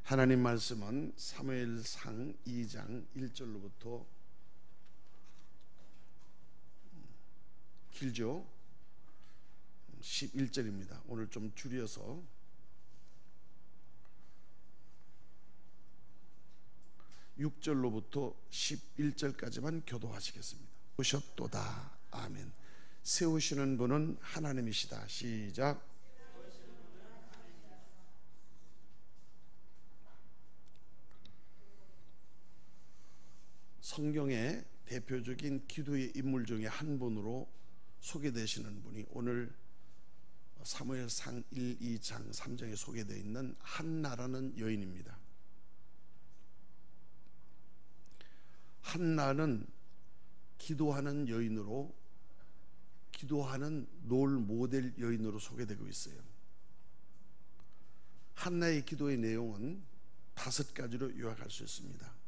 하나님 말씀은 사무엘상 2장 1절로부터 길죠? 11절입니다. 오늘 좀 줄여서 6절로부터 11절까지만 교도하시겠습니다. 세우셨도다. 아멘. 세우시는 분은 하나님이시다. 시작. 성경의 대표적인 기도의 인물 중에 한 분으로 소개되시는 분이 오늘 사무엘상 1, 2장 3장에 소개되어 있는 한나라는 여인입니다. 한나는 기도하는 여인으로, 기도하는 롤 모델 여인으로 소개되고 있어요. 한나의 기도의 내용은 5가지로 요약할 수 있습니다.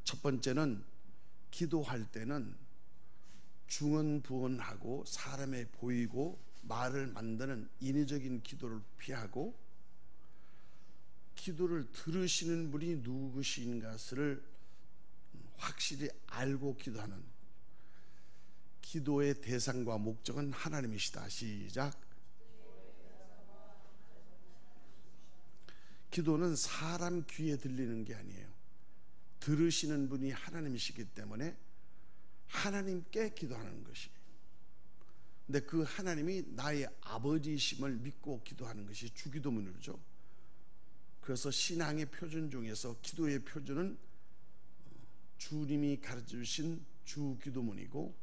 첫 번째는 기도할 때는 중언부언하고 사람에 보이고 말을 만드는 인위적인 기도를 피하고 기도를 들으시는 분이 누구신 것을 확실히 알고 기도하는, 기도의 대상과 목적은 하나님이시다. 시작. 기도는 사람 귀에 들리는 게 아니에요. 들으시는 분이 하나님이시기 때문에 하나님께 기도하는 것이에요. 근데 그 하나님이 나의 아버지이심을 믿고 기도하는 것이 주기도문이죠. 그래서 신앙의 표준 중에서 기도의 표준은 주님이 가르쳐주신 주기도문이고,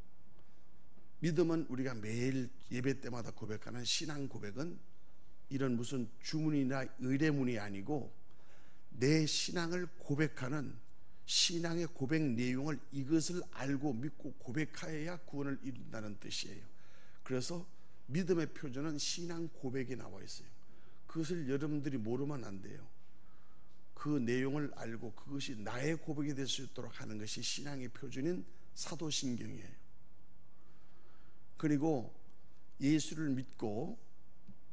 믿음은 우리가 매일 예배 때마다 고백하는 신앙 고백은 이런 무슨 주문이나 의례문이 아니고 내 신앙을 고백하는 신앙의 고백 내용을, 이것을 알고 믿고 고백하여야 구원을 이룬다는 뜻이에요. 그래서 믿음의 표준은 신앙 고백에 나와 있어요. 그것을 여러분들이 모르면 안 돼요. 그 내용을 알고 그것이 나의 고백이 될 수 있도록 하는 것이 신앙의 표준인 사도신경이에요. 그리고 예수를 믿고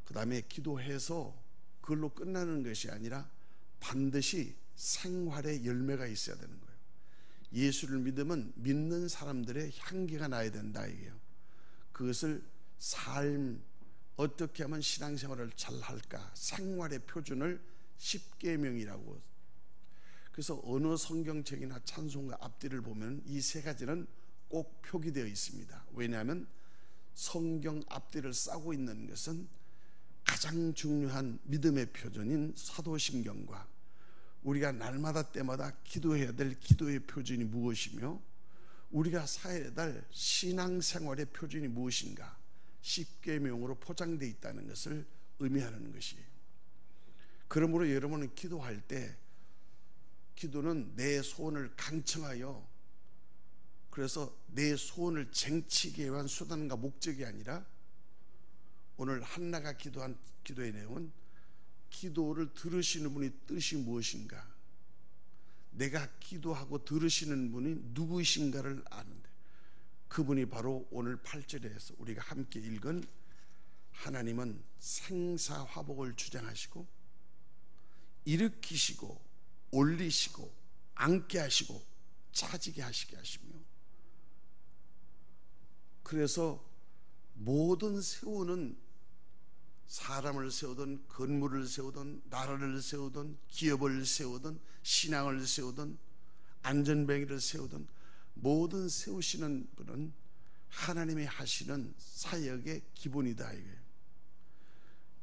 그 다음에 기도해서 그걸로 끝나는 것이 아니라 반드시 생활의 열매가 있어야 되는 거예요. 예수를 믿으면 믿는 사람들의 향기가 나야 된다 이게요. 그것을 삶, 어떻게 하면 신앙생활을 잘 할까, 생활의 표준을 십계명이라고. 그래서 어느 성경책이나 찬송가 앞뒤를 보면 이 3가지는 꼭 표기되어 있습니다. 왜냐하면 성경 앞뒤를 싸고 있는 것은 가장 중요한 믿음의 표준인 사도신경과 우리가 날마다 때마다 기도해야 될 기도의 표준이 무엇이며 우리가 살아야 될 신앙생활의 표준이 무엇인가, 십계명으로 포장되어 있다는 것을 의미하는 것이에요. 그러므로 여러분은 기도할 때, 기도는 내 소원을 강청하여, 그래서 내 소원을 쟁취하기 위한 수단과 목적이 아니라, 오늘 한나가 기도한 기도의 내용은 기도를 들으시는 분이 뜻이 무엇인가, 내가 기도하고 들으시는 분이 누구이신가를 아는데, 그분이 바로 오늘 8절에서 우리가 함께 읽은 하나님은 생사화복을 주장하시고 일으키시고 올리시고 앉게 하시고 차지게 하시게 하시며, 그래서 모든 세우는, 사람을 세우든 건물을 세우든 나라를 세우든 기업을 세우든 신앙을 세우든 안전뱅이를 세우든 모든 세우시는 분은 하나님이 하시는 사역의 기본이다 이거예요.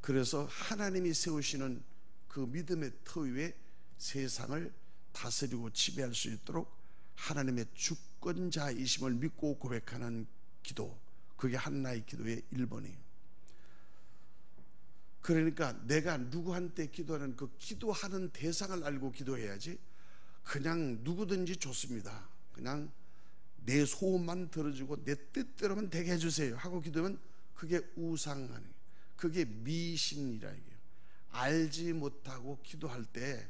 그래서 하나님이 세우시는 그 믿음의 터 위에 세상을 다스리고 지배할 수 있도록 하나님의 주권자이심을 믿고 고백하는 기도, 그게 한나의 기도의 1번이에요. 그러니까 내가 누구한테 기도하는 그 기도하는 대상을 알고 기도해야지, 그냥 누구든지 좋습니다, 그냥 내 소원만 들어주고 내 뜻대로만 되게 해주세요 하고 기도하면 그게 우상하는, 그게 미신이라 이게요. 알지 못하고 기도할 때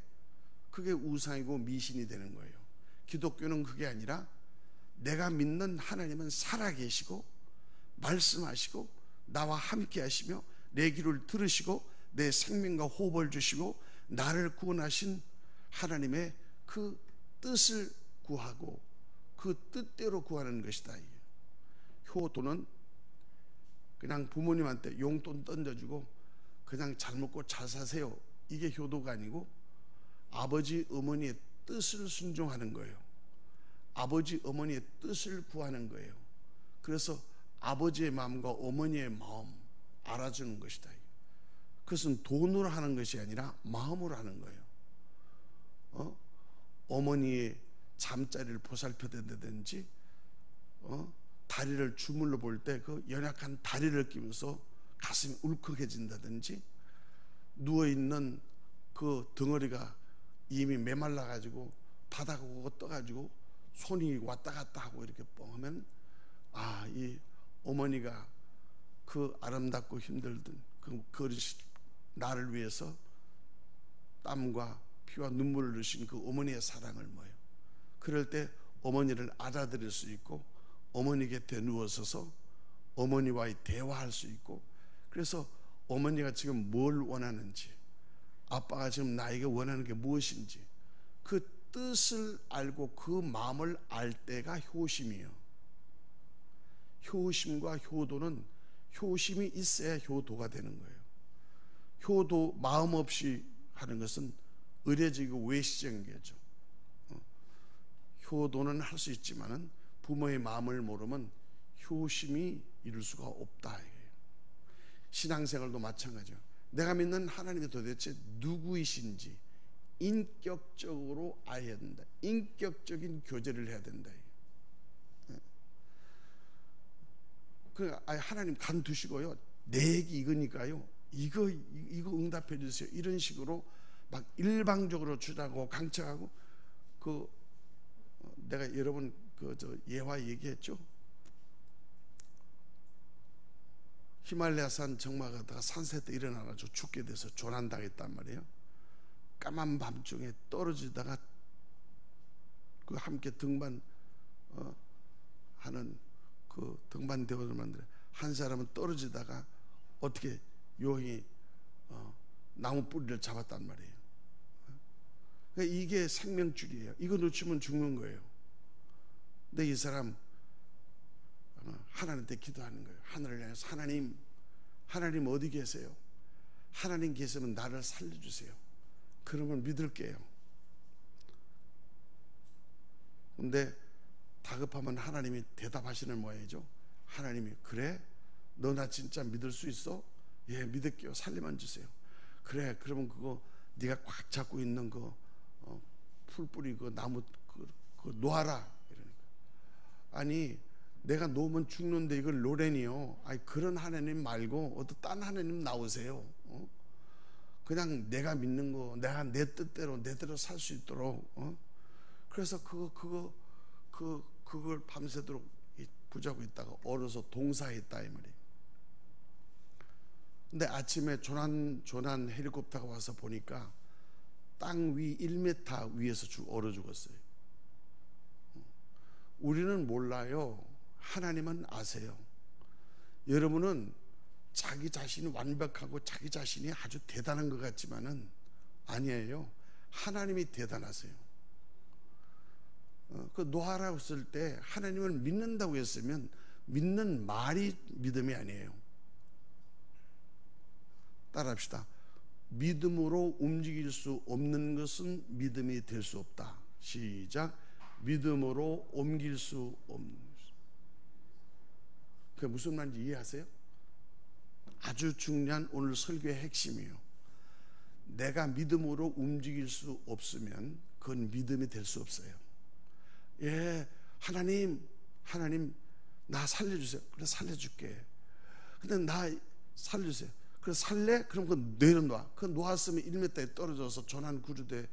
그게 우상이고 미신이 되는 거예요. 기독교는 그게 아니라 내가 믿는 하나님은 살아계시고 말씀하시고 나와 함께 하시며 내 기도를 들으시고 내 생명과 호흡을 주시고 나를 구원하신 하나님의 그 뜻을 구하고 그 뜻대로 구하는 것이다. 효도는 그냥 부모님한테 용돈 던져주고 그냥 잘 먹고 잘 사세요, 이게 효도가 아니고 아버지 어머니의 뜻을 순종하는 거예요. 아버지 어머니의 뜻을 구하는 거예요. 그래서 아버지의 마음과 어머니의 마음 알아주는 것이다. 그것은 돈으로 하는 것이 아니라 마음으로 하는 거예요. 어머니의 잠자리를 보살펴댄다든지 다리를 주물러 볼 때 그 연약한 다리를 끼면서 가슴이 울컥해진다든지, 누워있는 그 덩어리가 이미 메말라 가지고 바닥 오고 떠가지고 손이 왔다 갔다 하고 이렇게 뻥하면 이 어머니가 그 아름답고 힘들던 그 나를 위해서 땀과 피와 눈물을 흘리신 그 어머니의 사랑을 뭐예요. 그럴 때 어머니를 알아들을 수 있고 어머니 곁에 누워서서 어머니와의 대화할 수 있고, 그래서 어머니가 지금 뭘 원하는지, 아빠가 지금 나에게 원하는 게 무엇인지 그 뜻을 알고 그 마음을 알 때가 효심이에요. 효심과 효도는 효심이 있어야 효도가 되는 거예요. 효도 마음 없이 하는 것은 의례적이고 외시적인 게죠. 효도는 할 수 있지만은 부모의 마음을 모르면 효심이 이룰 수가 없다. 신앙생활도 마찬가지예요. 내가 믿는 하나님이 도대체 누구이신지 인격적으로 알아야 된다. 인격적인 교제를 해야 된다. 하나님 간 두시고요, 내 얘기 이거니까요, 이거 응답해 주세요, 이런 식으로 막 일방적으로 주자고 강청하고, 내가 여러분 예화 얘기했죠. 히말라야산 정막하다가 산세 때 일어나가지고 죽게 돼서 조난당했단 말이에요. 까만 밤중에 떨어지다가 그 함께 등반 하는 그 등반 대원들만 한 사람은 떨어지다가 어떻게 요행이 나무 뿌리를 잡았단 말이에요. 그러니까 이게 생명줄이에요. 이거 놓치면 죽는 거예요. 근데 이 사람 하나님한테 기도하는 거예요. 하늘을 향해서 하나님 어디 계세요? 하나님 계시면 나를 살려주세요. 그러면 믿을게요. 근데 다급하면 하나님이 대답하시는 모양이죠. 하나님이 그래? 너 나 진짜 믿을 수 있어? 예, 믿을게요. 살리만 주세요. 그래, 그러면 그거 네가 꽉 잡고 있는 풀뿌리 나무 그거 놓아라. 이러니까 아니 내가 놓으면 죽는데 이걸 놓으라니요. 아니 그런 하나님 말고 어떤 딴 하나님 나오세요. 그냥 내가 믿는 거, 내가 내 뜻대로 내대로 살 수 있도록. 그래서 그걸 밤새도록 붙잡고 있다가 얼어서 동사했다 이 말이에요. 근데 아침에 조난 헬리콥터가 와서 보니까 땅 위 1m 위에서 얼어 죽었어요. 우리는 몰라요. 하나님은 아세요. 여러분은 자기 자신이 완벽하고 자기 자신이 아주 대단한 것 같지만은 아니에요. 하나님이 대단하세요. 그 놓아라고 했을 때 하나님을 믿는다고 했으면 믿는 말이 믿음이 아니에요. 따라합시다. 믿음으로 움직일 수 없는 것은 믿음이 될 수 없다. 시작. 믿음으로 옮길 수 없는 것. 그게 무슨 말인지 이해하세요? 아주 중요한 오늘 설교의 핵심이에요. 내가 믿음으로 움직일 수 없으면 그건 믿음이 될 수 없어요. 예, 하나님 나 살려주세요. 그래 살려줄게. 근데 나 살려주세요. 그래 살래? 그럼 그거 내려놔. 그거 놓았으면 1m에 떨어져서 조난 구르대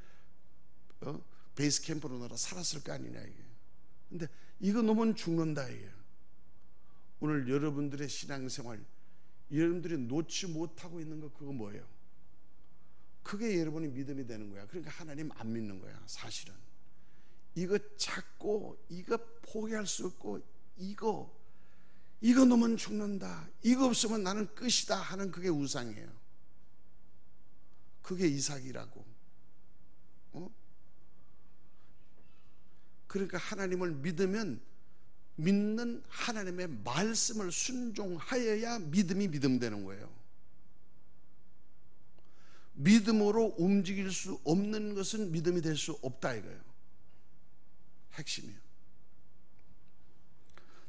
베이스 캠프로 놀아 살았을 거 아니냐 이게. 근데 이거 놓으면 죽는다 이게. 오늘 여러분들의 신앙생활, 여러분들이 놓지 못하고 있는 거 그거 뭐예요? 그게 여러분이 믿음이 되는 거야. 그러니까 하나님 안 믿는 거야 사실은. 이거 찾고 이거 포기할 수 없고 이거 넣으면 죽는다, 이거 없으면 나는 끝이다 하는 그게 우상이에요. 그게 이삭이라고. 그러니까 하나님을 믿으면 믿는 하나님의 말씀을 순종하여야 믿음이 믿음되는 거예요. 믿음으로 움직일 수 없는 것은 믿음이 될 수 없다 이거예요. 핵심이에요.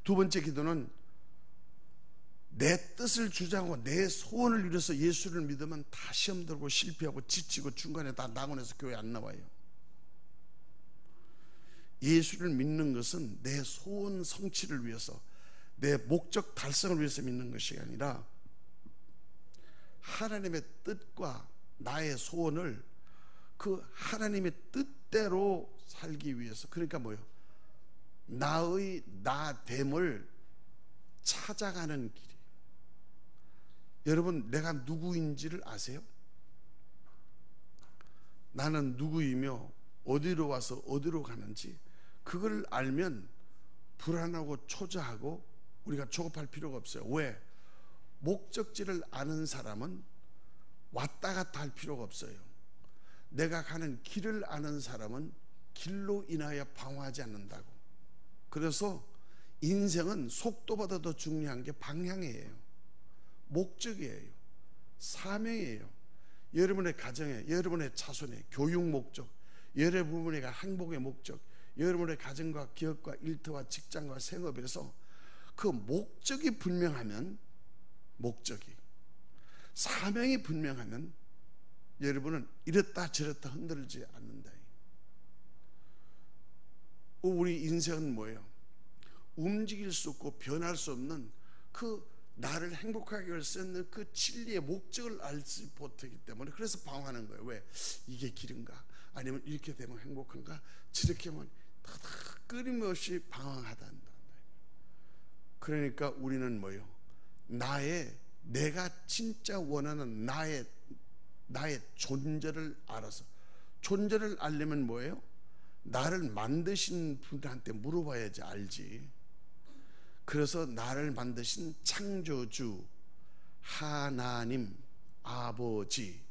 두 번째 기도는 내 뜻을 주장하고 내 소원을 이뤄서 예수를 믿으면 다 시험 들고 실패하고 지치고 중간에 다 낙원에서 교회 안 나와요. 예수를 믿는 것은 내 소원 성취를 위해서, 내 목적 달성을 위해서 믿는 것이 아니라 하나님의 뜻과 나의 소원을 그 하나님의 뜻대로 살기 위해서, 그러니까 뭐예요? 나의 나됨을 찾아가는 길이에요. 여러분, 내가 누구인지를 아세요? 나는 누구이며 어디로 와서 어디로 가는지 그걸 알면 불안하고 초조하고 우리가 조급할 필요가 없어요. 왜? 목적지를 아는 사람은 왔다 갔다 할 필요가 없어요. 내가 가는 길을 아는 사람은 길로 인하여 방황하지 않는다고. 그래서 인생은 속도보다 더 중요한 게 방향이에요. 목적이에요. 사명이에요. 여러분의 가정에, 여러분의 자손의 교육 목적, 여러분의 행복의 목적, 여러분의 가정과 기업과 일터와 직장과 생업에서 그 목적이 분명하면, 목적이, 사명이 분명하면 여러분은 이랬다 저랬다 흔들리지 않는다. 우리 인생은 뭐예요? 움직일 수 없고 변할 수 없는 그 나를 행복하게 할 수 있는 그 진리의 목적을 알지 못하기 때문에 그래서 방황하는 거예요. 왜? 이게 길인가? 아니면 이렇게 되면 행복한가? 저렇게 하면 다 끊임없이 방황하다. 그러니까 우리는 뭐예요? 내가 진짜 원하는 나의 존재를 알아서, 존재를 알려면 뭐예요? 나를 만드신 분한테 물어봐야지 알지. 그래서 나를 만드신 창조주 하나님 아버지,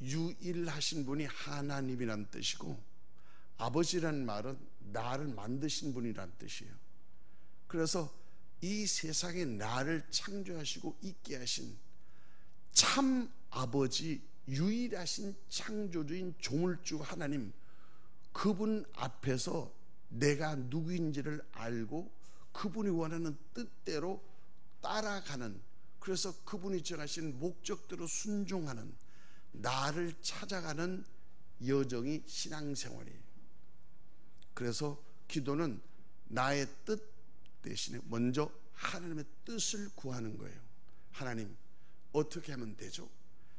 유일하신 분이 하나님이란 뜻이고, 아버지란 말은 나를 만드신 분이란 뜻이에요. 그래서 이 세상에 나를 창조하시고 있게 하신 참 아버지, 유일하신 창조주인 조물주 하나님, 그분 앞에서 내가 누구인지를 알고 그분이 원하는 뜻대로 따라가는, 그래서 그분이 정하신 목적대로 순종하는, 나를 찾아가는 여정이 신앙생활이에요. 그래서 기도는 나의 뜻 대신에 먼저 하나님의 뜻을 구하는 거예요. 하나님, 어떻게 하면 되죠?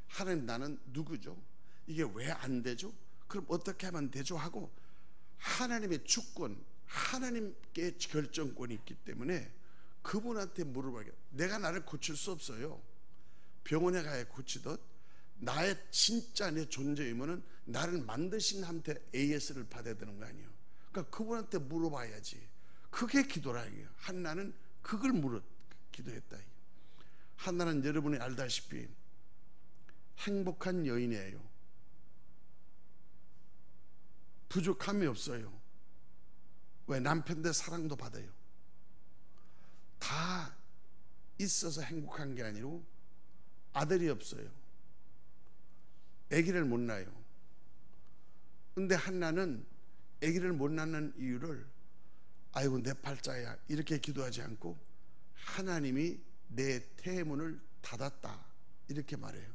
하나님, 나는 누구죠? 이게 왜 안 되죠? 그럼 어떻게 하면 되죠? 하고 하나님의 주권, 하나님께 결정권이 있기 때문에 그분한테 물어봐요. 내가 나를 고칠 수 없어요. 병원에 가야 고치듯 나의 진짜 내 존재이면은 나를 만드신 한테 AS를 받아야 되는 거 아니에요. 그러니까 그분한테 물어봐야지. 그게 기도라 이게요. 한나는 그걸 기도했다. 한나는 여러분이 알다시피 행복한 여인이에요. 부족함이 없어요. 왜? 남편들 사랑도 받아요. 다 있어서 행복한 게 아니고 아들이 없어요. 아기를 못 낳아요. 근데 한나는 아기를 못 낳는 이유를 아이고 내 팔자야 이렇게 기도하지 않고 하나님이 내 태문을 닫았다 이렇게 말해요.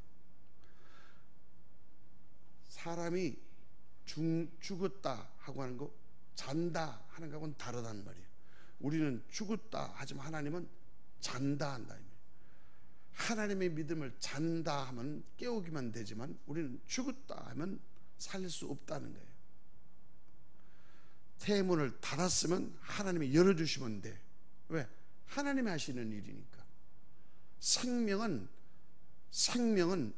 사람이 죽었다 하고 하는 거, 잔다 하는 거하고는 다르단 말이에요. 우리는 죽었다 하지만 하나님은 잔다 한다. 하나님의 믿음을 잔다 하면 깨우기만 되지만 우리는 죽었다 하면 살릴 수 없다는 거예요. 태문을 닫았으면 하나님이 열어주시면 돼. 왜? 하나님이 하시는 일이니까. 생명은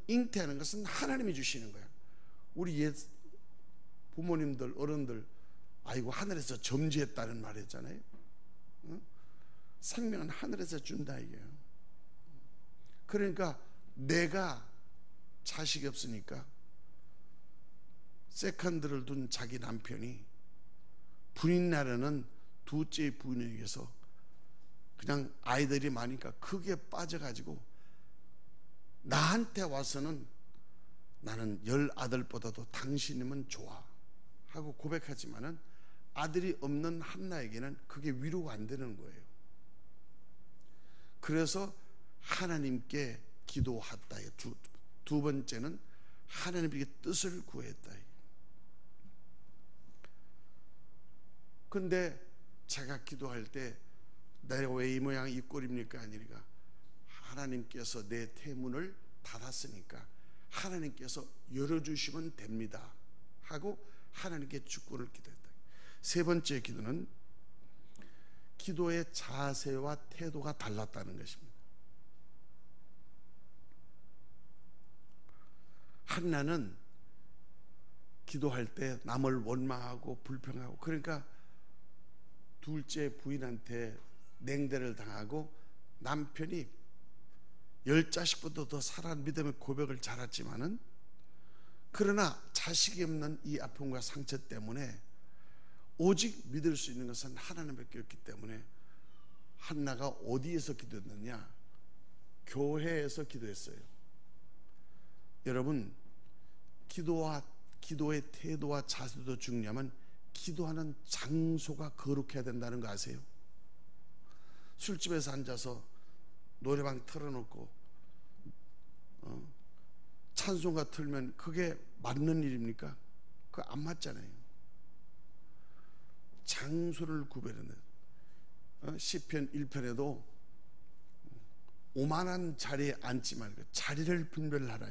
잉태하는 것은 하나님이 주시는 거야. 우리 옛 부모님들 어른들 아이고 하늘에서 점지했다는 말 했잖아요. 생명은 하늘에서 준다 이게요. 그러니까 내가 자식이 없으니까 세컨드를 둔 자기 남편이 부인 나라는 둘째 부인에게서 그냥 아이들이 많으니까 크게 빠져가지고 나한테 와서는 나는 10아들보다도 당신이면 좋아 하고 고백하지만은 아들이 없는 한나에게는 그게 위로가 안 되는 거예요. 그래서 하나님께 기도했다. 두 번째는 하나님께 뜻을 구했다. 근데 제가 기도할 때 내가 왜 이 모양 이 꼴입니까? 아니니까 하나님께서 내 태문을 닫았으니까 하나님께서 열어주시면 됩니다 하고 하나님께 축구를 기도했다. 세 번째 기도는 기도의 자세와 태도가 달랐다는 것입니다. 한나는 기도할 때 남을 원망하고 불평하고 그러니까 둘째 부인한테 냉대를 당하고 남편이 10자식보다 더 살아난 믿음의 고백을 잘했지만은 그러나 자식이 없는 이 아픔과 상처 때문에 오직 믿을 수 있는 것은 하나님밖에 없기 때문에 한나가 어디에서 기도했느냐? 교회에서 기도했어요. 여러분, 기도의 태도와 자세도 중요하면 기도하는 장소가 거룩해야 된다는 거 아세요? 술집에서 앉아서 노래방 틀어놓고 찬송가 틀면 그게 맞는 일입니까? 그거 안 맞잖아요. 장소를 구별해내. 시편 1편에도 오만한 자리에 앉지 말고 자리를 분별하라.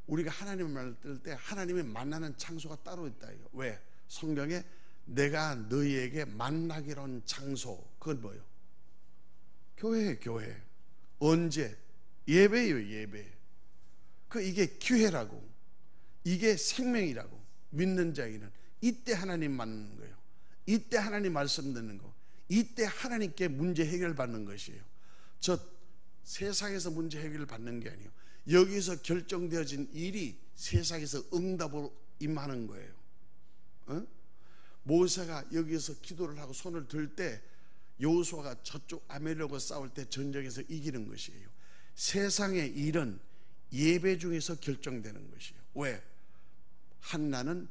우리가 하나님을 만날 때 하나님이 만나는 장소가 따로 있다. 왜? 성경에 내가 너희에게 만나기로 한 장소, 그건 뭐예요? 교회예요. 교회. 언제? 예배예요. 예배. 이게 기회라고, 이게 생명이라고 믿는 자에게는 이때 하나님 만나는 거예요. 이때 하나님 말씀 듣는 거, 이때 하나님께 문제 해결받는 것이에요. 저 세상에서 문제 해결을 받는 게 아니에요. 여기서 결정되어진 일이 세상에서 응답으로 임하는 거예요. 모세가 여기서 기도를 하고 손을 들 때 여호수아가 저쪽 아말렉과 싸울 때 전쟁에서 이기는 것이에요. 세상의 일은 예배 중에서 결정되는 것이에요. 왜? 한나는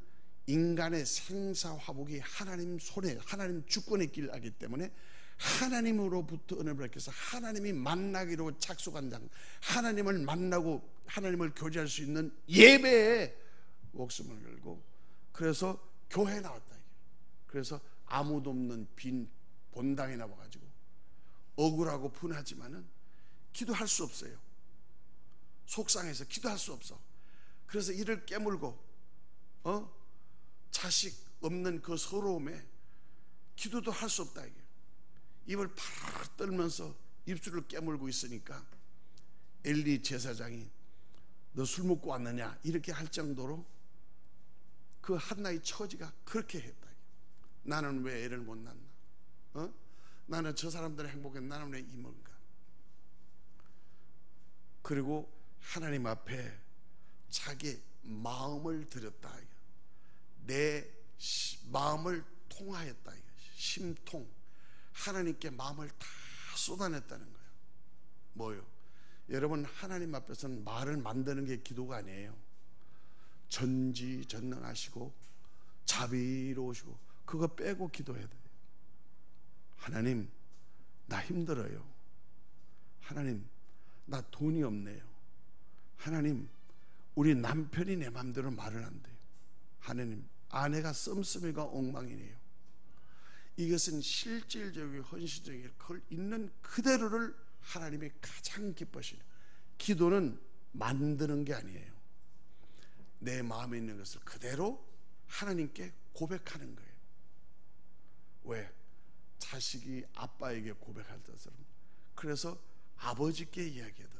인간의 생사화복이 하나님 손에, 하나님 주권의 길을 알기 때문에 하나님으로부터 은혜를 받기 위해서 하나님이 만나기로 착속한 장, 하나님을 만나고 하나님을 교제할 수 있는 예배에 목숨을 걸고, 그래서 교회에 나왔다. 그래서 아무도 없는 빈 본당에 나와가지고 억울하고 분하지만은 기도할 수 없어요. 속상해서 기도할 수 없어. 그래서 이를 깨물고 자식 없는 그 서러움에 기도도 할 수 없다. 이게 입을 파르르 떨면서 입술을 깨물고 있으니까 엘리 제사장이 너 술 먹고 왔느냐 이렇게 할 정도로 그 한나의 처지가 그렇게 했다. 나는 왜 애를 못 낳나? 나는 저 사람들의 행복에 나는 왜 이뭔가? 그리고 하나님 앞에 자기 마음을 드렸다. 내 마음을 통하였다. 심통. 하나님께 마음을 다 쏟아냈다는 거예요. 뭐요? 여러분, 하나님 앞에서는 말을 만드는 게 기도가 아니에요. 전지전능하시고 자비로우시고 그거 빼고 기도해야 돼요. 하나님, 나 힘들어요. 하나님, 나 돈이 없네요. 하나님, 우리 남편이 내 마음대로 말을 안 돼요. 하나님, 아내가 씀씀이가 엉망이네요. 이것은 실질적이고 헌신적이고 그걸 있는 그대로를 하나님이 가장 기뻐하시는. 기도는 만드는 게 아니에요. 내 마음에 있는 것을 그대로 하나님께 고백하는 거예요. 왜? 자식이 아빠에게 고백할 것처럼. 그래서 아버지께 이야기하듯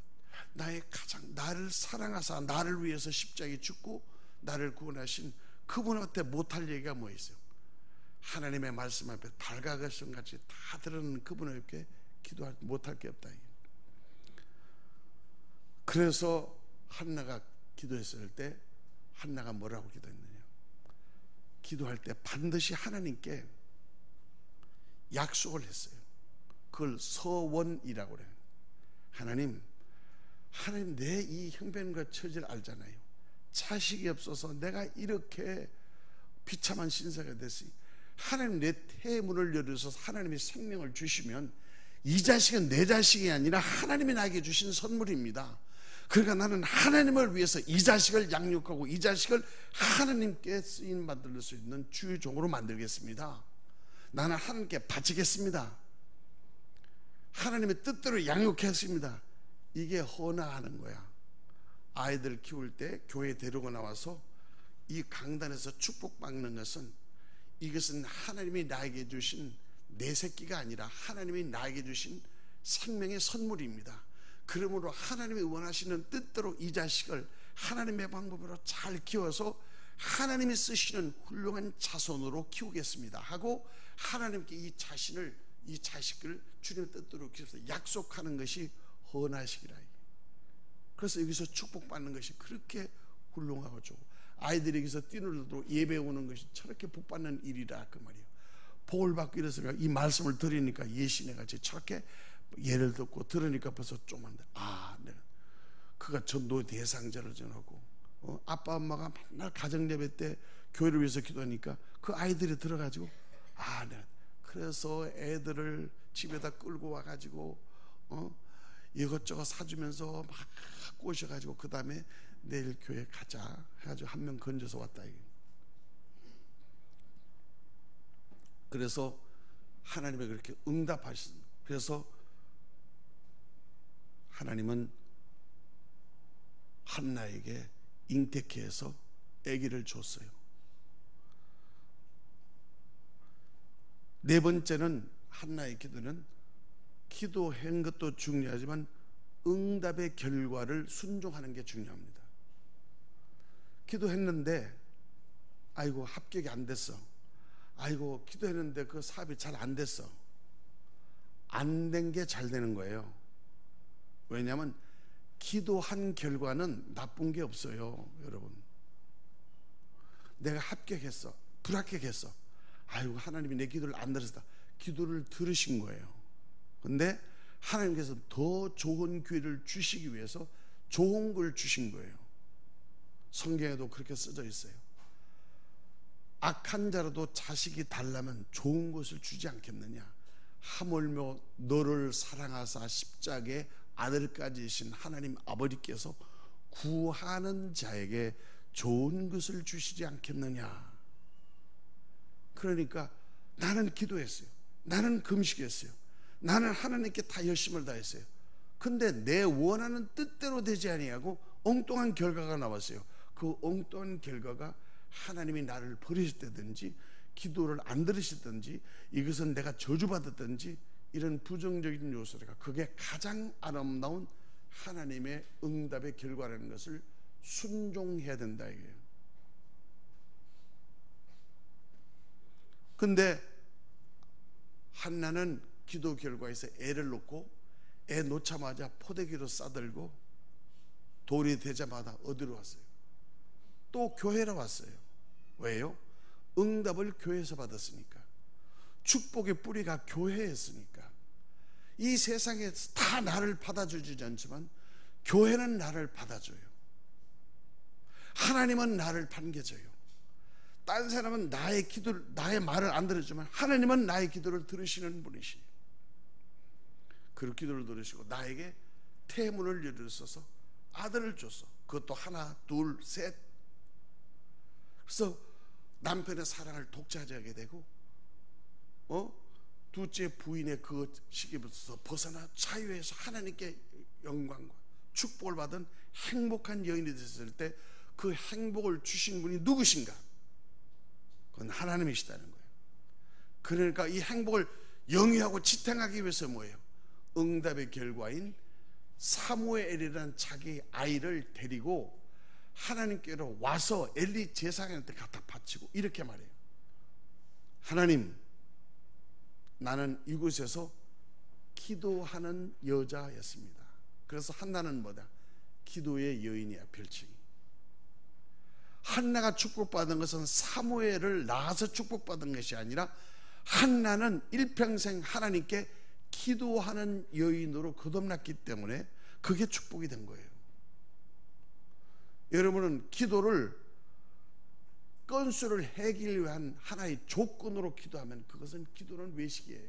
나의 가장 나를 사랑하사 나를 위해서 십자가에 죽고 나를 구원하신 그분한테 못할 얘기가 뭐 있어요? 하나님의 말씀 앞에 달가것같이 다 들은 그분 앞에 기도할 못할 게 없다. 그래서 한나가 기도했을 때 한나가 뭐라고 기도했느냐? 기도할 때 반드시 하나님께 약속을 했어요. 그걸 서원이라고 그래요. 하나님 내 이 형편과 처지를 알잖아요. 자식이 없어서 내가 이렇게 비참한 신세가 됐으니 하나님 내 태문을 열어서 하나님이 생명을 주시면 이 자식은 내 자식이 아니라 하나님이 나에게 주신 선물입니다. 그러니까 나는 하나님을 위해서 이 자식을 양육하고 이 자식을 하나님께 쓰임 받을 수 있는 주의 종으로 만들겠습니다. 나는 하나님께 바치겠습니다. 하나님의 뜻대로 양육했습니다. 이게 헌화하는 거야. 아이들 키울 때 교회 데리고 나와서 이 강단에서 축복받는 것은, 이것은 하나님이 나에게 주신 내 새끼가 아니라 하나님이 나에게 주신 생명의 선물입니다. 그러므로 하나님이 원하시는 뜻대로 이 자식을 하나님의 방법으로 잘 키워서 하나님이 쓰시는 훌륭한 자손으로 키우겠습니다 하고 하나님께 이 자식을 주님의 뜻대로 키워서 약속하는 것이 헌화식이라. 그래서 여기서 축복받는 것이 그렇게 훌륭하고 좋고, 아이들이 여기서 뛰놀고 예배 오는 것이 저렇게 복받는 일이라 그 말이에요. 복을 받고 이래서 이 말씀을 들으니까 예신해같이 저렇게 예를 듣고 들으니까 벌써 좀만 내가 그가 전도 대상자를 전하고 아빠 엄마가 맨날 가정예배 때 교회를 위해서 기도하니까 그 아이들이 들어가지고 내가 그래서 애들을 집에다 끌고 와가지고 이것저것 사주면서 막 꼬셔가지고 그 다음에 내일 교회 가자 해가지고 한 명 건져서 왔다. 그래서 하나님이 그렇게 응답하셨습니다. 그래서 하나님은 한나에게 잉태케 해서 아기를 줬어요. 네 번째는, 한나의 기도는 기도한 것도 중요하지만 응답의 결과를 순종하는 게 중요합니다. 기도했는데 아이고 합격이 안 됐어. 아이고 기도했는데 그 사업이 잘 안 됐어. 안 된 게 잘 되는 거예요. 왜냐하면 기도한 결과는 나쁜 게 없어요. 여러분, 내가 합격했어, 불합격했어, 아이고 하나님이 내 기도를 안 들으셨다. 기도를 들으신 거예요. 근데 하나님께서 더 좋은 기회를 주시기 위해서 좋은 걸 주신 거예요. 성경에도 그렇게 써져 있어요. 악한 자라도 자식이 달라면 좋은 것을 주지 않겠느냐. 하물며 너를 사랑하사 십자가에 아들까지 이신 하나님 아버지께서 구하는 자에게 좋은 것을 주시지 않겠느냐. 그러니까 나는 기도했어요. 나는 금식했어요. 나는 하나님께 다 열심을 다했어요. 근데 내 원하는 뜻대로 되지 아니하고 엉뚱한 결과가 나왔어요. 그 엉뚱한 결과가 하나님이 나를 버리셨다든지 기도를 안 들으시든지 이것은 내가 저주받았든지 이런 부정적인 요소가, 그게 가장 아름다운 하나님의 응답의 결과라는 것을 순종해야 된다 이게요. 근데 한나는 기도 결과에서 애를 놓고 애 놓자마자 포대기로 싸들고 돌이 되자마자 어디로 왔어요? 또 교회로 왔어요. 왜요? 응답을 교회에서 받았으니까. 축복의 뿌리가 교회였으니까. 이 세상에 다 나를 받아주지 않지만 교회는 나를 받아줘요. 하나님은 나를 반겨줘요. 다른 사람은 나의 말을 안 들어주지만 하나님은 나의 기도를 들으시는 분이시에요. 그 기도를 들으시고 나에게 태문을 열어서 아들을 줬어. 그것도 하나, 둘, 셋. 그래서 남편의 사랑을 독차지하게 되고 둘째 부인의 그 시기부터 벗어나 자유해서 하나님께 영광과 축복을 받은 행복한 여인이 됐을 때 그 행복을 주신 분이 누구신가? 그건 하나님이시다는 거예요. 그러니까 이 행복을 영위하고 지탱하기 위해서 뭐예요? 응답의 결과인 사무엘이라는 자기 아이를 데리고 하나님께로 와서 엘리 제사장한테 갖다 바치고 이렇게 말해요. 하나님, 나는 이곳에서 기도하는 여자였습니다. 그래서 한나는 뭐다? 기도의 여인이야. 별칭이. 한나가 축복받은 것은 사무엘을 낳아서 축복받은 것이 아니라 한나는 일평생 하나님께 기도하는 여인으로 거듭났기 때문에 그게 축복이 된 거예요. 여러분은 기도를 건수를 해결 위한 하나의 조건으로 기도하면 그것은 기도는 외식이에요.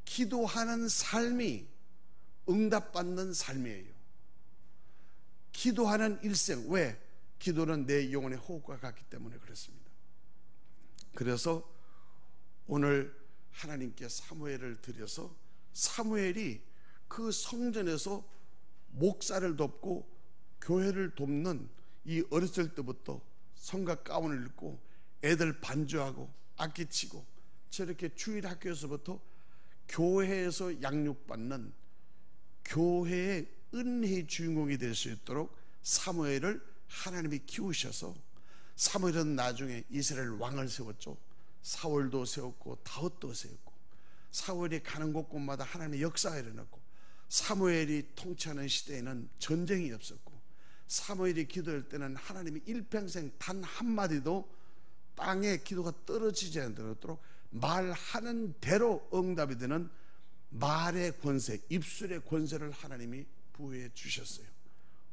기도하는 삶이 응답받는 삶이에요. 기도하는 일생. 왜? 기도는 내 영혼의 호흡과 같기 때문에 그렇습니다. 그래서 오늘 하나님께 사무엘을 드려서 사무엘이 그 성전에서 목사를 돕고 교회를 돕는 이 어렸을 때부터 성가 가운을 입고 애들 반주하고 악기 치고 저렇게 주일 학교에서부터 교회에서 양육받는 교회의 은혜의 주인공이 될 수 있도록 사무엘을 하나님이 키우셔서 사무엘은 나중에 이스라엘 왕을 세웠죠. 사울도 세웠고 다윗도 세웠고 사울이 가는 곳곳마다 하나님의 역사가 일어났고 사무엘이 통치하는 시대에는 전쟁이 없었고 사무엘이 기도할 때는 하나님이 일평생 단 한마디도 땅에 기도가 떨어지지 않도록 말하는 대로 응답이 되는 말의 권세, 입술의 권세를 하나님이 부여해 주셨어요.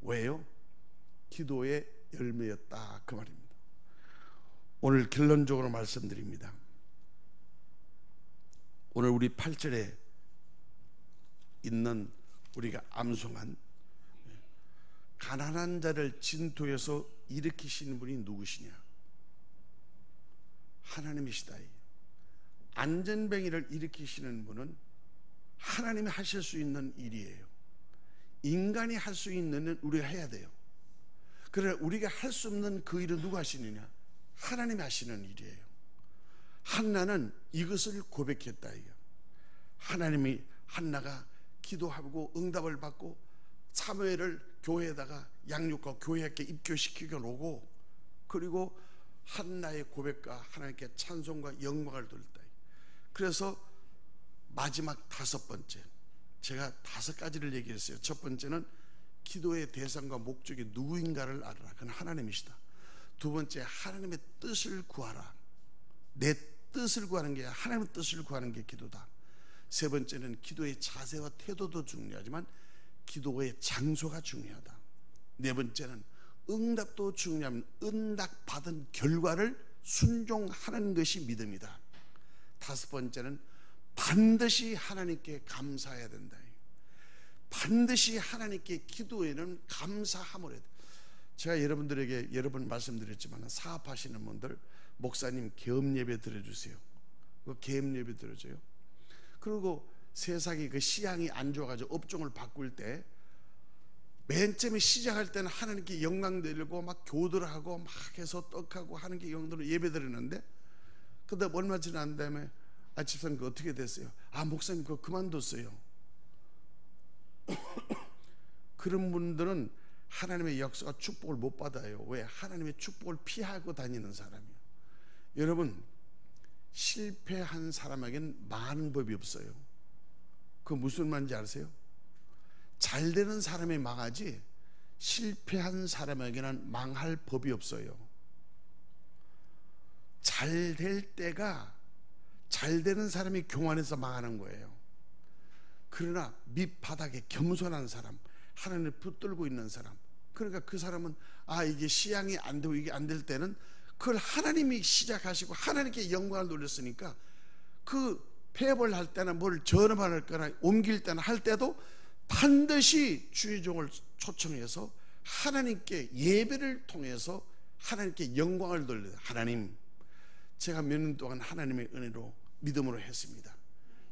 왜요? 기도의 열매였다, 그 말입니다. 오늘 결론적으로 말씀드립니다. 오늘 우리 8절에 있는 우리가 암송한 가난한 자를 진토에서 일으키시는 분이 누구시냐? 하나님이시다. 안전뱅이를 일으키시는 분은 하나님이 하실 수 있는 일이에요. 인간이 할 수 있는 일은 우리가 해야 돼요. 그러나 우리가 할 수 없는 그 일은 누가 하시느냐? 하나님이 하시는 일이에요. 한나는 이것을 고백했다. 하나님이 한나가 기도하고 응답을 받고 사무엘을 교회에다가 양육과 교회에 입교시키고 오고 그리고 한나의 고백과 하나님께 찬송과 영광을 돌렸다. 그래서 마지막 5번째, 제가 5가지를 얘기했어요. 첫 번째는 기도의 대상과 목적이 누구인가를 알아라. 그건 하나님이시다. 두 번째, 하나님의 뜻을 구하라. 내 뜻을 구하는 게 하나님의 뜻을 구하는 게 기도다. 세 번째는 기도의 자세와 태도도 중요하지만 기도의 장소가 중요하다. 네 번째는 응답도 중요하면 응답 받은 결과를 순종하는 것이 믿음이다. 5번째는 반드시 하나님께 감사해야 된다. 반드시 하나님께 기도에는 감사함을 해야 돼. 제가 여러분들에게 여러 번 말씀드렸지만 사업하시는 분들 목사님 계엄 예배 드려주세요. 그 계엄 예배 드려줘요. 그리고 세상이 그 시향이 안 좋아가지고 업종을 바꿀 때 맨 처음에 시작할 때는 하나님께 영광 드리고 막 교들하고 막 해서 떡하고 하는 게 영광으로 예배 드리는데 그다음 얼마 지난 다음에 집사님 그거 어떻게 됐어요? 목사님 그거 그만뒀어요. 그런 분들은 하나님의 역사가 축복을 못 받아요. 왜? 하나님의 축복을 피하고 다니는 사람이에요. 여러분, 실패한 사람에겐 많은 법이 없어요. 그 무슨 말인지 아세요? 잘 되는 사람이 망하지 실패한 사람에게는 망할 법이 없어요. 잘 될 때가 잘 되는 사람이 교만해서 망하는 거예요. 그러나 밑바닥에 겸손한 사람, 하나님을 붙들고 있는 사람, 그러니까 그 사람은 이게 시향이 안 되고 이게 안 될 때는 그걸 하나님이 시작하시고 하나님께 영광을 돌렸으니까 그 폐업을 할 때나 뭘 전업할 거나 옮길 때나 할 때도 반드시 주의 종을 초청해서 하나님께 예배를 통해서 하나님께 영광을 돌려요. 하나님, 제가 몇 년 동안 하나님의 은혜로 믿음으로 했습니다.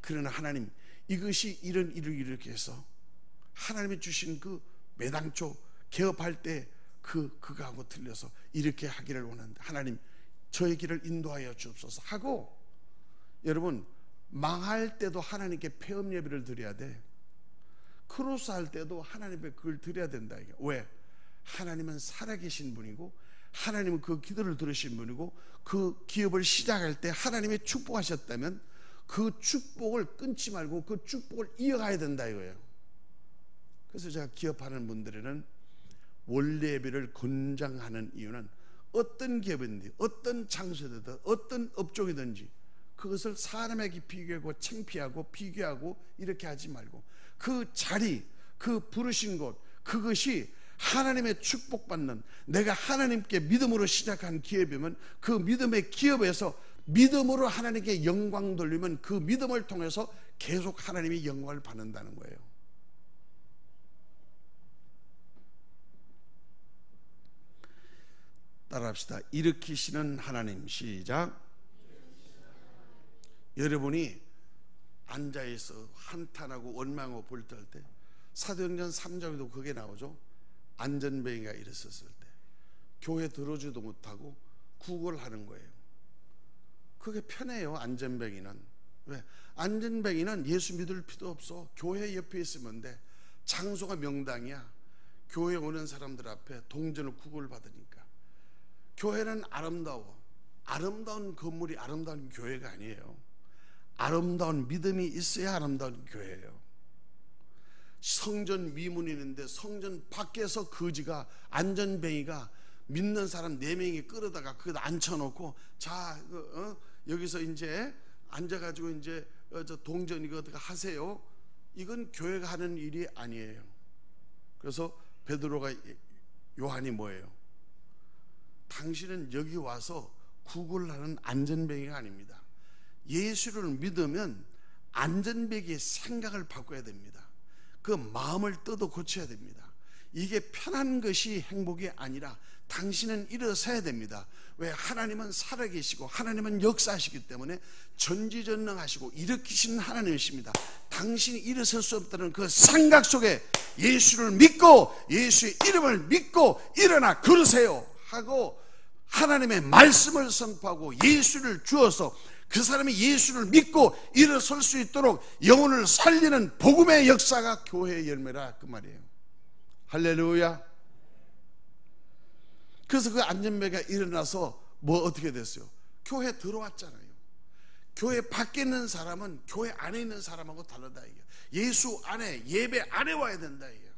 그러나 하나님, 이것이 이런 일을 이렇게 해서 하나님이 주신 그 매당초 개업할 때 그거하고 틀려서 이렇게 하기를 원한다. 하나님, 저의 길을 인도하여 주옵소서 하고, 여러분, 망할 때도 하나님께 폐업 예배를 드려야 돼. 크로스 할 때도 하나님께 그걸 드려야 된다. 왜? 하나님은 살아계신 분이고 하나님은 그 기도를 들으신 분이고 그 기업을 시작할 때 하나님이 축복하셨다면 그 축복을 끊지 말고 그 축복을 이어가야 된다 이거예요. 그래서 제가 기업하는 분들에는 원래 예배를 권장하는 이유는 어떤 기업이든지 어떤 장소든 어떤 업종이든지 그것을 사람에게 비교하고 창피하고 비교하고 이렇게 하지 말고 그 자리, 그 부르신 곳, 그것이 하나님의 축복받는, 내가 하나님께 믿음으로 시작한 기업이면 그 믿음의 기업에서 믿음으로 하나님께 영광 돌리면 그 믿음을 통해서 계속 하나님이 영광을 받는다는 거예요. 따라합시다. 일으키시는 하나님. 시작. 여러분이 앉아있어 한탄하고 원망하고 불떨 때 사도행전 3장에도 그게 나오죠. 안전뱅이가 일었었을 때 교회 들어오지도 못하고 구걸하는 거예요. 그게 편해요. 안전뱅이는. 왜? 안전뱅이는 예수 믿을 필요 없어. 교회 옆에 있으면 돼. 장소가 명당이야. 교회 오는 사람들 앞에 동전을 구걸 받으니까. 교회는 아름다워. 아름다운 건물이 아름다운 교회가 아니에요. 아름다운 믿음이 있어야 아름다운 교회예요. 성전 미문이 있는데 성전 밖에서 거지가 안전뱅이가 믿는 사람 4명이 끌어다가 거기다 앉혀놓고 자 여기서 이제 앉아가지고 이제 저 동전 이거 어떻게 하세요? 이건 교회가 하는 일이 아니에요. 그래서 베드로가 요한이 뭐예요? 당신은 여기 와서 구걸하는 안전뱅이가 아닙니다. 예수를 믿으면 안전뱅이의 생각을 바꿔야 됩니다. 그 마음을 뜯어 고쳐야 됩니다. 이게 편한 것이 행복이 아니라 당신은 일어서야 됩니다. 왜? 하나님은 살아계시고 하나님은 역사하시기 때문에 전지전능하시고 일으키시는 하나님이십니다. 당신이 일어설 수 없다는 그 생각 속에 예수를 믿고 예수의 이름을 믿고 일어나 걸으세요 하고 하나님의 말씀을 선포하고 예수를 주어서 그 사람이 예수를 믿고 일어설 수 있도록 영혼을 살리는 복음의 역사가 교회의 열매라 그 말이에요. 할렐루야. 그래서 그 안전뱅이가 일어나서 뭐 어떻게 됐어요? 교회 들어왔잖아요. 교회 밖에 있는 사람은 교회 안에 있는 사람하고 다르다 이게. 예수 안에 예배 안에 와야 된다 이게.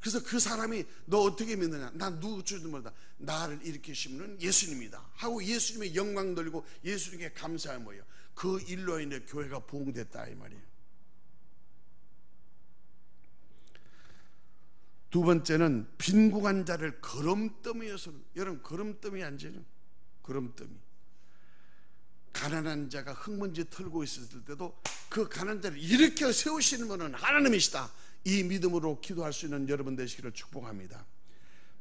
그래서 그 사람이 너 어떻게 믿느냐? 난 누구 줄도 모르다. 나를 일으키신 분은 예수님이다 하고 예수님의 영광 돌리고 예수님께 감사한 거예요. 그 일로 인해 교회가 부흥됐다 이 말이에요. 두 번째는 빈궁한 자를 거름더미여서. 여러분 거름더미 앉아요. 거름더미. 가난한 자가 흙먼지 털고 있었을 때도 그 가난한 자를 일으켜 세우시는 분은 하나님이시다. 이 믿음으로 기도할 수 있는 여러분 되시기를 축복합니다.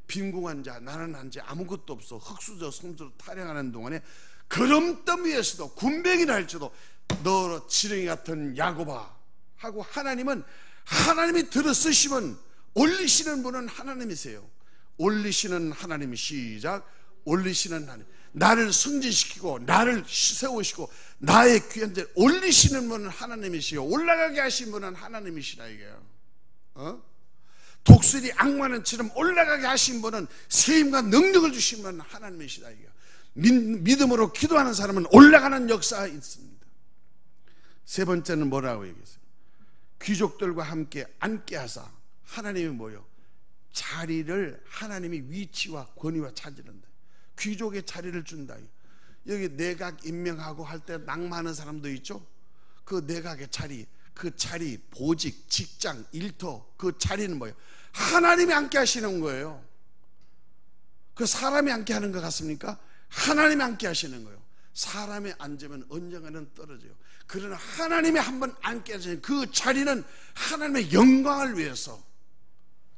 빈궁한 자, 나는 한 자 아무것도 없어 흙수저 성수로 타령하는 동안에 거름더미에서도 군뱅이라 할지도 너 지렁이 같은 야곱아 하고 하나님은 하나님이 들어쓰시면 올리시는 분은 하나님이세요. 올리시는 하나님이 시작. 올리시는 하나님. 나를 승진시키고 나를 세우시고 나의 귀한 자 올리시는 분은 하나님이시요 올라가게 하신 분은 하나님이시라 이게요. 독수리 악마는 처럼 올라가게 하신 분은 세임과 능력을 주신 분은 하나님이시다 이게요. 믿음으로 기도하는 사람은 올라가는 역사가 있습니다. 세 번째는 뭐라고 얘기했어요? 귀족들과 함께 앉게 하사. 하나님이 뭐예요? 자리를 하나님이 위치와 권위와 차지한다. 귀족의 자리를 준다. 여기 내각 임명하고 할 때 낙마하는 사람도 있죠. 그 내각의 자리, 그 자리, 보직, 직장, 일터, 그 자리는 뭐예요? 하나님이 함께 하시는 거예요. 그 사람이 함께 하는 것 같습니까? 하나님이 함께 하시는 거예요. 사람이 앉으면 언젠가는 떨어져요. 그러나 하나님이 한번 앉게 하시는 그 자리는 하나님의 영광을 위해서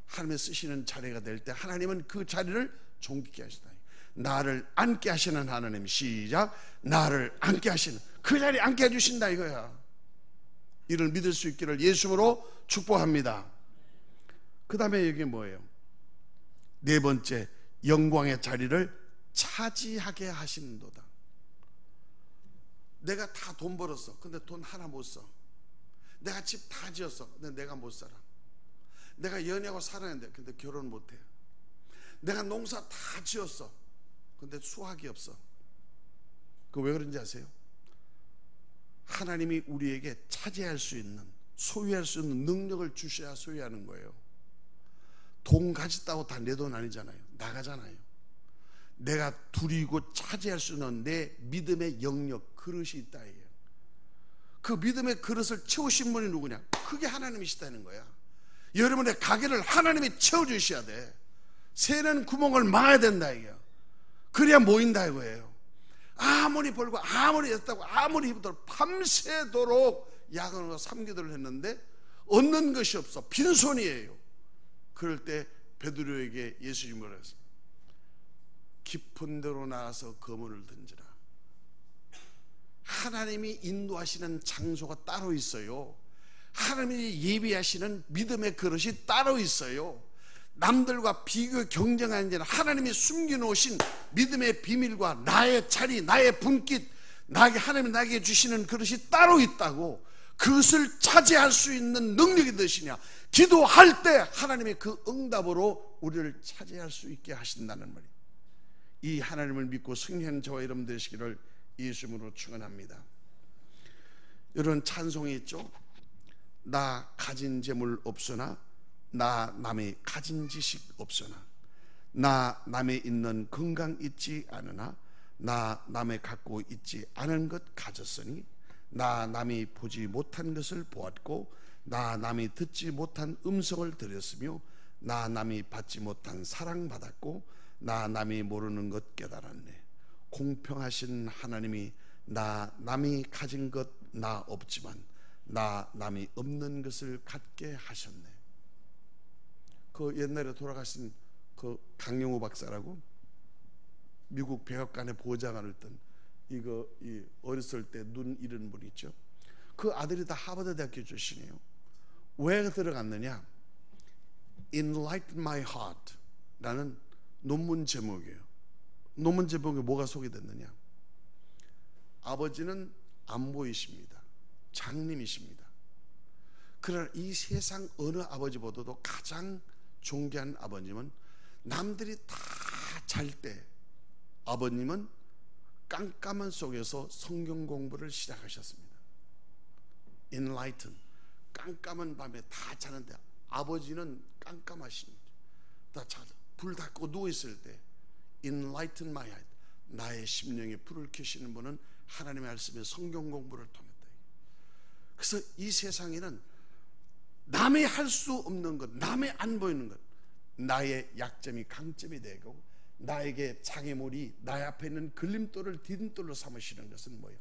하나님이 쓰시는 자리가 될 때 하나님은 그 자리를 존귀케 하시다. 나를 앉게 하시는 하나님. 시작. 나를 앉게 하시는 그 자리에 앉게 해주신다 이거야. 이를 믿을 수 있기를 예수로 축복합니다. 그 다음에 이게 뭐예요? 네 번째, 영광의 자리를 차지하게 하시는도다. 내가 다 돈 벌었어. 근데 돈 하나 못 써. 내가 집 다 지었어. 근데 내가 못 살아. 내가 연애하고 살았는데 근데 결혼 못 해. 내가 농사 다 지었어. 근데 수확이 없어. 그 왜 그런지 아세요? 하나님이 우리에게 차지할 수 있는, 소유할 수 있는 능력을 주셔야 소유하는 거예요. 돈 가졌다고 다 내 돈 아니잖아요. 나가잖아요. 내가 두리고 차지할 수 있는 내 믿음의 영역, 그릇이 있다 이게요. 그 믿음의 그릇을 채우신 분이 누구냐? 그게 하나님이시다는 거야. 여러분의 가게를 하나님이 채워주셔야 돼. 새는 구멍을 막아야 된다 이게요. 그래야 모인다 이거예요. 아무리 벌고 아무리 했다고 아무리 힘들고 밤새도록 야간으로 삼기도를 했는데 얻는 것이 없어. 빈손이에요. 그럴 때 베드로에게 예수님이 뭐라 했어요? 깊은 데로 나가서 그물을 던지라. 하나님이 인도하시는 장소가 따로 있어요. 하나님이 예비하시는 믿음의 그릇이 따로 있어요. 남들과 비교 경쟁하는 데는 하나님이 숨겨놓으신 믿음의 비밀과 나의 자리, 나의 분깃, 하나님이 나에게 주시는 그릇이 따로 있다고. 그것을 차지할 수 있는 능력이 되시냐? 기도할 때 하나님이 그 응답으로 우리를 차지할 수 있게 하신다는 말이에요. 이 하나님을 믿고 승리하는 저와 여러분 되시기를 예수님으로 축원합니다. 이런 찬송이 있죠. 나 가진 재물 없으나 나 남의 가진 지식 없으나 나 남의 있는 건강 있지 않으나 나 남의 갖고 있지 않은 것 가졌으니 나 남이 보지 못한 것을 보았고 나 남이 듣지 못한 음성을 들었으며 나 남이 받지 못한 사랑받았고 나 남이 모르는 것 깨달았네. 공평하신 하나님이 나 남이 가진 것 나 없지만 나 남이 없는 것을 갖게 하셨네. 그 옛날에 돌아가신 그 강영우 박사라고 미국 백악관의 보좌관을 했던 이 어렸을 때 눈 잃은 분 있죠. 그 아들이 다 하버드 대학교 출신이에요. 왜 들어갔느냐? Enlighten my heart 라는 논문 제목이에요. 논문 제목에 뭐가 소개됐느냐? 아버지는 안 보이십니다. 장님이십니다. 그러나 이 세상 어느 아버지보다도 가장 존귀한 아버님은 남들이 다 잘 때 아버님은 깜깜한 속에서 성경 공부를 시작하셨습니다. Enlighten, 깜깜한 밤에 다 자는데 아버지는 깜깜하십니다. 다 불 다 끄고 누워있을 때 Enlighten my heart, 나의 심령에 불을 켜시는 분은 하나님의 말씀에 성경 공부를 통했다. 그래서 이 세상에는 남이 할 수 없는 것, 남이 안 보이는 것, 나의 약점이 강점이 되고 나에게 장애물이 나의 앞에 있는 걸림돌을 디딤돌로 삼으시는 것은 뭐예요?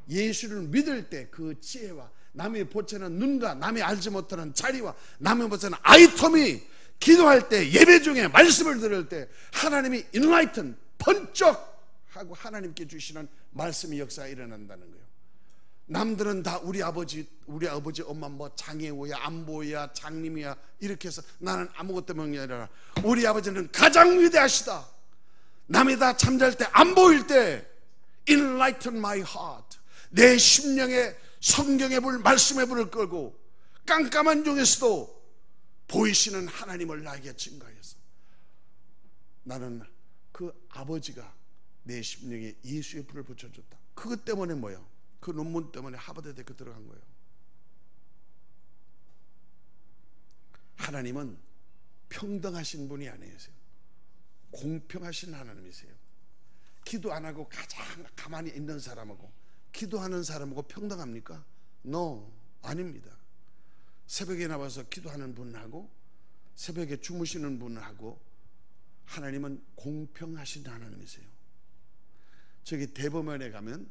예수를 믿을 때 그 지혜와 남이 보채는 눈과 남이 알지 못하는 자리와 남이 보채는 아이템이 기도할 때 예배 중에 말씀을 들을 때 하나님이 enlighten, 번쩍하고 하나님께 주시는 말씀의 역사가 일어난다는 거예요. 남들은 다 우리 아버지 엄마 뭐 장애우야 안보야 장님이야 이렇게 해서 나는 아무것도 모르는 게 아니라 우리 아버지는 가장 위대하시다. 남이 다 잠잘 때 안 보일 때 enlighten my heart, 내 심령에 성경의 불, 말씀의 불을 끌고 깜깜한 중에서도 보이시는 하나님을 나에게 증거해서 나는 그 아버지가 내 심령에 예수의 불을 붙여줬다. 그것 때문에 뭐예요? 그 논문 때문에 하버드 대학교 들어간 거예요. 하나님은 평등하신 분이 아니세요. 공평하신 하나님이세요. 기도 안 하고 가장 가만히 있는 사람하고 기도하는 사람하고 평등합니까? No, 아닙니다. 새벽에 나와서 기도하는 분하고 새벽에 주무시는 분하고 하나님은 공평하신 하나님이세요. 저기 대법원에 가면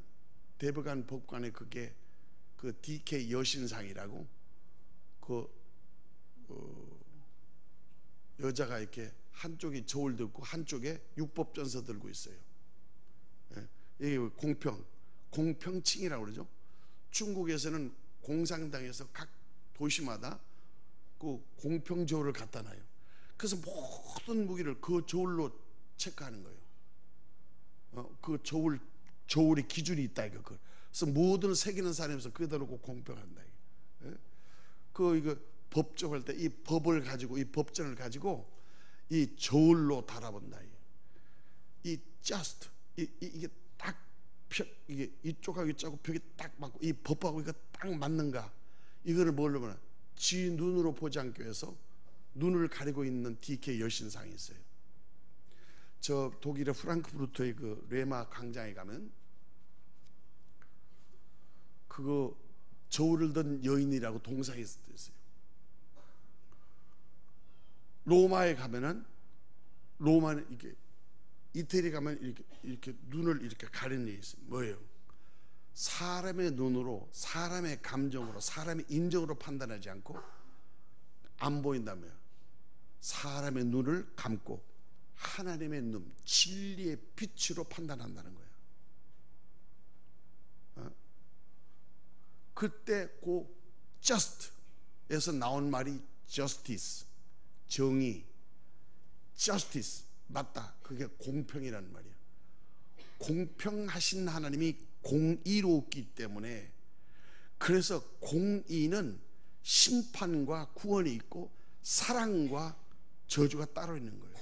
대법관 법관에 그게 그 DK 여신상이라고 여자가 이렇게 한쪽이 저울 들고 한쪽에 육법전서 들고 있어요. 이게 공평칭이라고 그러죠. 중국에서는 공산당에서 각 도시마다 그 공평저울을 갖다 놔요. 그래서 모든 무기를 그 저울로 체크하는 거예요. 그 저울의 기준이 있다 이거. 그래서 모든 새기는 사람에서 그대로 공평한다 이거. 이거 법정할 때 이 법을 가지고 이 법전을 가지고 이 저울로 달아본다. 이 just 이게 딱 이게 이쪽하고 이쪽하고 벽이 딱 맞고 이 법하고 이거 딱 맞는가? 이거를 뭘로 보나? 지 눈으로 보지 않기 위해서 눈을 가리고 있는 DK 여신상이 있어요. 저 독일의 프랑크푸르트의 그 레마 광장에 가면 그거 저울을 든 여인이라고 동상이 있어요. 로마에 가면은 로마는 이게 이태리 가면 이렇게 눈을 이렇게 가리는 게 있어요. 뭐예요? 사람의 눈으로, 사람의 감정으로, 사람의 인정으로 판단하지 않고 안 보인다며 사람의 눈을 감고 하나님의 눈, 진리의 빛으로 판단한다는 거예요. 그때 그 just에서 나온 말이 justice, 정의, justice, 맞다. 그게 공평이라는 말이야. 공평하신 하나님이 공의롭기 때문에, 그래서 공의는 심판과 구원이 있고 사랑과 저주가 따로 있는 거예요.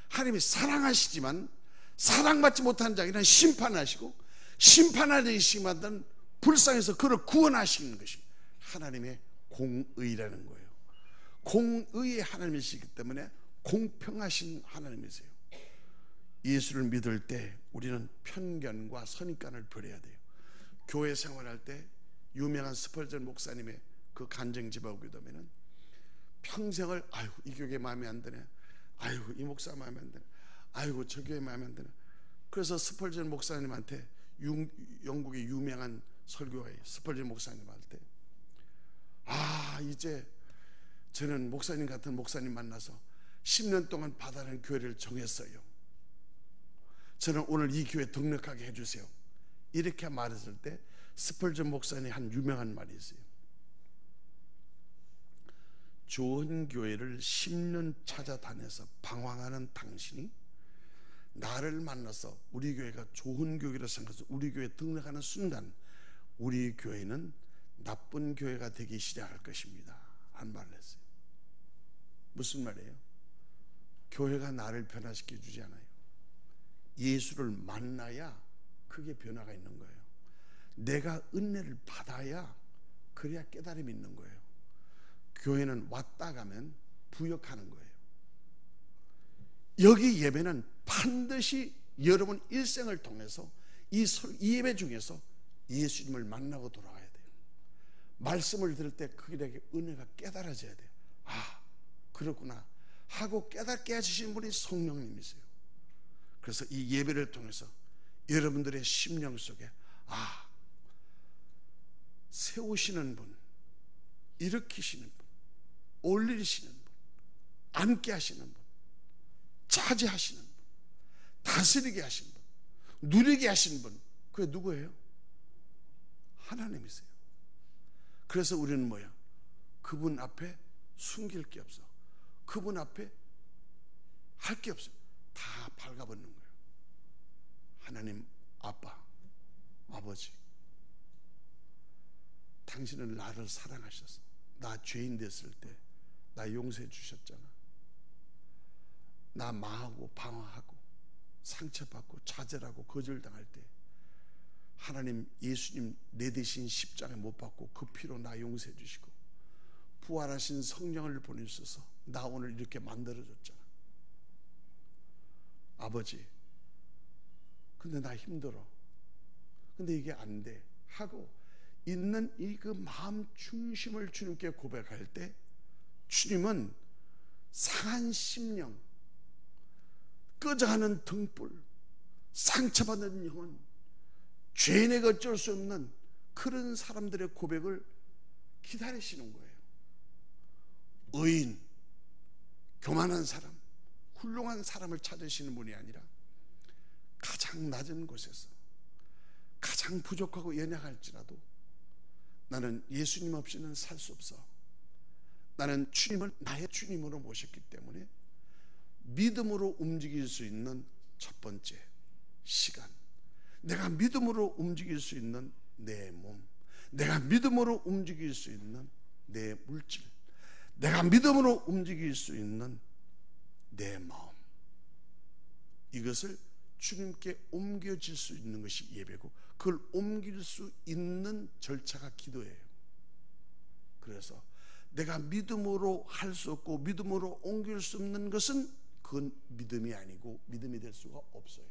하나님이 사랑하시지만 사랑받지 못한 자에게는 심판하시고, 심판하시면 불쌍해서 그를 구원하시는 것이 하나님의 공의라는 거예요. 공의의 하나님이시기 때문에 공평하신 하나님이세요. 예수를 믿을 때 우리는 편견과 선입관을 버려야 돼요. 교회 생활할 때 유명한 스펄전 목사님의 그 간증 집합기도면은 평생을 아이고 이 교회 마음에 안 드네, 아이고 이 목사 마음에 안 드네, 아이고 저 교회 마음에 안 드네. 그래서 스펄전 목사님한테 영국의 유명한 설교회 스펄전 목사님 할 때, 이제 저는 목사님 같은 목사님 만나서 10년 동안 받아낸 교회를 정했어요. 저는 오늘 이 교회 등록하게 해주세요. 이렇게 말했을 때 스펄전 목사님이 한 유명한 말이 있어요. 좋은 교회를 10년 찾아다녀서 방황하는 당신이 나를 만나서 우리 교회가 좋은 교회라 생각해서 우리 교회에 등록하는 순간 우리 교회는 나쁜 교회가 되기 시작할 것입니다 한 말을 했어요. 무슨 말이에요? 교회가 나를 변화시켜 주지 않아요. 예수를 만나야 그게 변화가 있는 거예요. 내가 은혜를 받아야 그래야 깨달음이 있는 거예요. 교회는 왔다 가면 부역하는 거예요. 여기 예배는 반드시 여러분 일생을 통해서 이 예배 중에서 예수님을 만나고 돌아가야 돼요. 말씀을 들을 때 그에게 은혜가 깨달아져야 돼요. 그렇구나 하고 깨닫게 해주신 분이 성령님이세요. 그래서 이 예배를 통해서 여러분들의 심령 속에 세우시는 분, 일으키시는 분, 올리시는 분, 앉게 하시는 분, 차지하시는 분, 다스리게 하시는 분, 누리게 하시는 분, 그게 누구예요? 하나님이세요. 그래서 우리는 뭐야? 그분 앞에 숨길 게 없어. 그분 앞에 할 게 없어요. 다 발가벗는 거예요. 하나님 아빠, 아버지, 당신은 나를 사랑하셔서 나 죄인 됐을 때 나 용서해 주셨잖아. 나 망하고 방황하고 상처받고 좌절하고 거절당할 때 하나님 예수님 내 대신 십자가에 못 박고 그 피로 나 용서해 주시고 부활하신 성령을 보내주셔서 나 오늘 이렇게 만들어줬잖아. 아버지, 근데 나 힘들어. 근데 이게 안 돼 하고 있는 이 그 마음 중심을 주님께 고백할 때 주님은 상한 심령, 꺼져가는 등불, 상처받는 영혼, 죄인에게 어쩔 수 없는 그런 사람들의 고백을 기다리시는 거예요. 의인, 교만한 사람, 훌륭한 사람을 찾으시는 분이 아니라 가장 낮은 곳에서 가장 부족하고 연약할지라도 나는 예수님 없이는 살 수 없어. 나는 주님을 나의 주님으로 모셨기 때문에 믿음으로 움직일 수 있는 첫 번째 시간, 내가 믿음으로 움직일 수 있는 내 몸, 내가 믿음으로 움직일 수 있는 내 물질, 내가 믿음으로 움직일 수 있는 내 마음, 이것을 주님께 옮겨질 수 있는 것이 예배고, 그걸 옮길 수 있는 절차가 기도예요. 그래서 내가 믿음으로 할 수 없고 믿음으로 옮길 수 없는 것은 그건 믿음이 아니고 믿음이 될 수가 없어요.